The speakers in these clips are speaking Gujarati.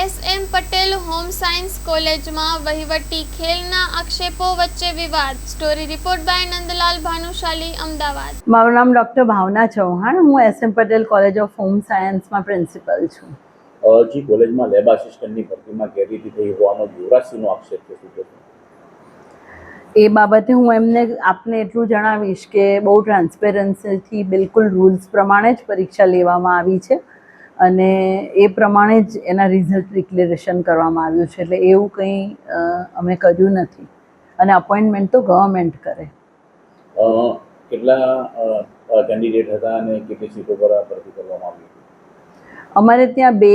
એસ.એમ. પટેલ હોમ સાયન્સ કોલેજમાં વહીવટી ખેલના આક્ષેપો વચ્ચે વિવાદ. Story report by Nandlal Bhanushali, Ahmedabad. મારું નામ ડૉક્ટર ભાવના ચૌહાણ. હું S M. Patel college of home સાયન્સમાં પ્રિન્સિપલ છું. જી, કોલેજમાં લેબ આસિસ્ટન્ટની ભરતીમાં ગેરરીતિ થઈ હોવાનો યુવરાજસિંહનો આક્ષેપ છે. શું કહેશો? એ બાબતે હું એમને આપને એટલું જણાવીશ કે બહુ ટ્રાન્સપેરન્સીથી બિલકુલ રૂલ્સ પ્રમાણે જ પરીક્ષા લેવામાં આવી છે અને એ પ્રમાણે જ એના રિઝલ્ટ ડિક્લેરેશન કરવામાં આવ્યું છે. એટલે એવું કંઈ અમે કર્યું નથી અને અપોઇન્ટમેન્ટ તો ગવર્મેન્ટ કરે. કેટલા કેન્ડિડેટ હતા અને કેટલી સીટો પર ભરતી કરવામાં આવી હતી? અમારે ત્યાં 2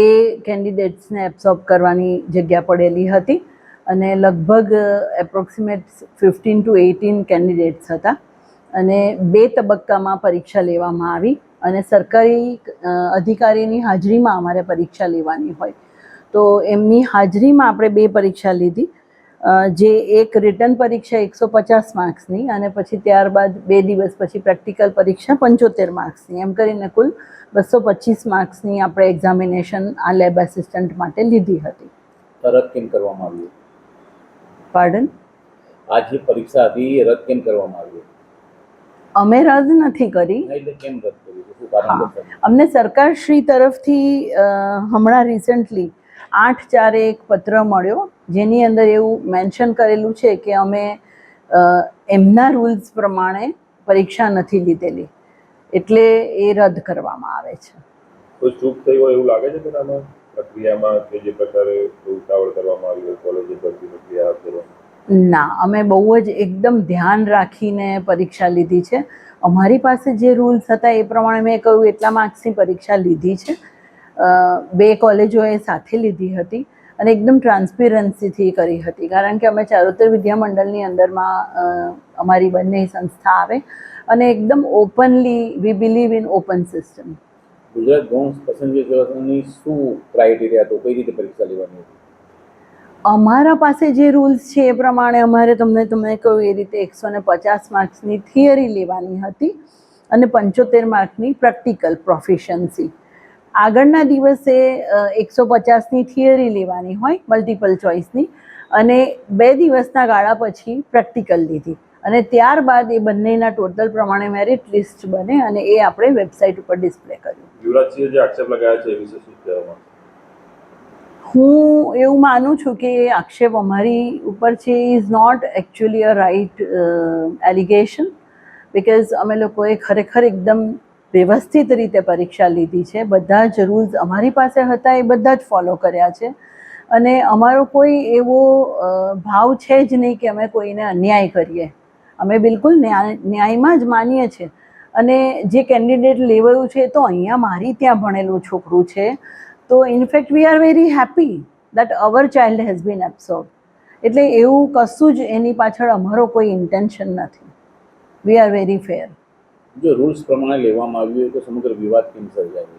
કેન્ડિડેટ્સને એબ્સોર્બ કરવાની જગ્યા પડેલી હતી અને લગભગ એપ્રોક્સિમેટ 15 to 18 કેન્ડિડેટ્સ હતા અને 2 તબક્કામાં પરીક્ષા લેવામાં આવી અને સરકારી અધિકારીની હાજરીમાં અમારે પરીક્ષા લેવાની હોય તો એમની હાજરીમાં આપણે 2 પરીક્ષા લીધી, જે એક રિટન પરીક્ષા 150 માર્ક્સની અને પછી ત્યારબાદ 2 દિવસ પછી પ્રેક્ટિકલ પરીક્ષા 75 માર્ક્સની, એમ કરીને કુલ 225 માર્ક્સની આપણે એક્ઝામિનેશન આ લેબ આસિસ્ટન્ટ માટે લીધી હતી. રદ કેમ કરવામાં આવ્યું? પાર્ડન? આ જે પરીક્ષા હતી એ રદ કેમ કરવામાં આવી? અમે રદ નથી કરી. એટલે કેમ રદ કરી? શું કારણ દર્શાવ્યું? અમને સરકારશ્રી તરફથી હમણાં રિસન્ટલી 8/4 એક પત્ર મળ્યો જેની અંદર એવું મેન્શન કરેલું છે કે અમે એમના રૂલ્સ પ્રમાણે પરીક્ષા નથી લીધેલી, એટલે એ રદ કરવામાં આવે છે. કોઈ ચૂક થઈ હોય એવું લાગે છે કે આમાં પ્રક્રિયામાં કે જે પ્રકારે ઉતાવળ કરવામાં આવી હોય કોલેજ ભરતી પ્રક્રિયા હાથ ધરવામાં? ના, અમે બહુ જ એકદમ ધ્યાન રાખીને પરીક્ષા લીધી છે. અમારી પાસે જે રૂલ્સ હતા એ પ્રમાણે મેં કહ્યું એટલા માર્ક્સની પરીક્ષા લીધી છે. 2 કોલેજોએ સાથે લીધી હતી અને એકદમ ટ્રાન્સપેરન્સીથી કરી હતી, કારણ કે અમે ચારુતર વિદ્યામંડળની અંદરમાં અમારી બંને સંસ્થા આવે અને એકદમ openly V believe in open system. Gujarat ગૌણ પસંદગી કરવાની શું ક્રાઇટેરિયા હતો? કઈ રીતે પરીક્ષા લેવાની હતી? અમારા પાસે જે રૂલ્સ છે એ પ્રમાણે અમારે તમને કહ્યું એ રીતે 150 માર્ક્સની થિયરી લેવાની હતી અને 75 માર્કની પ્રેક્ટિકલ પ્રોફિશન્સી. આગળના દિવસે 150ની થિયરી લેવાની હોય મલ્ટિપલ ચોઇસની અને 2 દિવસના ગાળા પછી પ્રેક્ટિકલ લીધી અને ત્યારબાદ એ બંનેના ટોટલ પ્રમાણે મેરિટ લિસ્ટ બને અને એ આપણે વેબસાઇટ ઉપર ડિસ્પ્લે કર્યું. યુવરાજસિંહે જે આક્ષેપ લગાવ્યા છે એ વિશે શું કહેવામાં? હું એવું માનું છું કે એ આક્ષેપ અમારી ઉપર છે is not actually a right allegation, because અમે લોકોએ ખરેખર એકદમ વ્યવસ્થિત રીતે પરીક્ષા લીધી છે. બધા જ રૂલ્સ અમારી પાસે હતા એ બધા જ ફોલો કર્યા છે અને અમારો કોઈ એવો ભાવ છે જ નહીં કે અમે કોઈને અન્યાય કરીએ. અમે બિલકુલ ન્યાયમાં જ માનીએ છીએ અને જે કેન્ડિડેટ લેવાયું છે તો અહીંયા મારી ત્યાં ભણેલું છોકરું છે, તો in fact we are very happy that our child has been absorb. એટલે એવું કશું જ એની પાછળ અમારો કોઈ ઇન્ટેન્શન નથી. વી આર વેરી ફેર. જો રૂલ્સ પ્રમાણે લેવામાં આવ્યું હોય તો સમગ્ર વિવાદ કેમ સર્જાયો?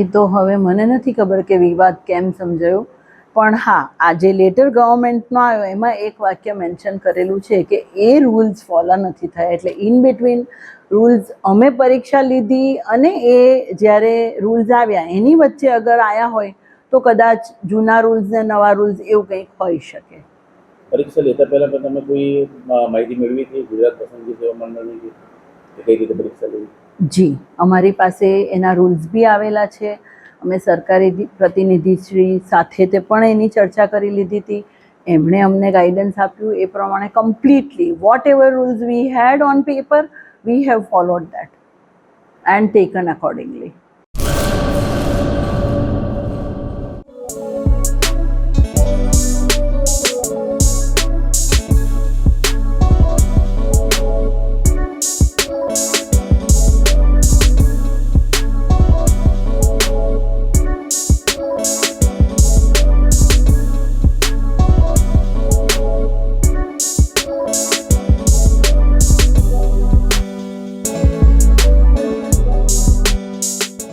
એ તો હવે મને નથી ખબર કે વિવાદ કેમ સમજાયો, પણ હા, આ જે લેટર ગવર્મેન્ટનો આવ્યો એમાં એક વાક્ય મેન્શન કરેલું છે કે એ રૂલ્સ ફોલો નથી થયા. એટલે ઇન બિટવીન રૂલ્સ અમે પરીક્ષા લીધી અને એ જ્યારે રૂલ્સ આવ્યા એની વચ્ચે અગર આવ્યા હોય તો કદાચ જૂના રૂલ્સ ને નવા રૂલ્સ એવું કંઈક હોઈ શકે. પરીક્ષા લેતા પહેલા પણ તમે કોઈ માહિતી મેળવી હતી ગુજરાત પસંદગી સેવા મંડળની કે કઈ રીતે પરીક્ષા લેવી? જી, અમારી પાસે એના રૂલ્સ બી આવેલા છે. અમે સરકારી પ્રતિનિધિશ્રી સાથે તે પણ એની ચર્ચા કરી લીધી હતી. એમણે અમને ગાઈડન્સ આપ્યું એ પ્રમાણે completely whatever rules we had on paper we have followed that and taken accordingly.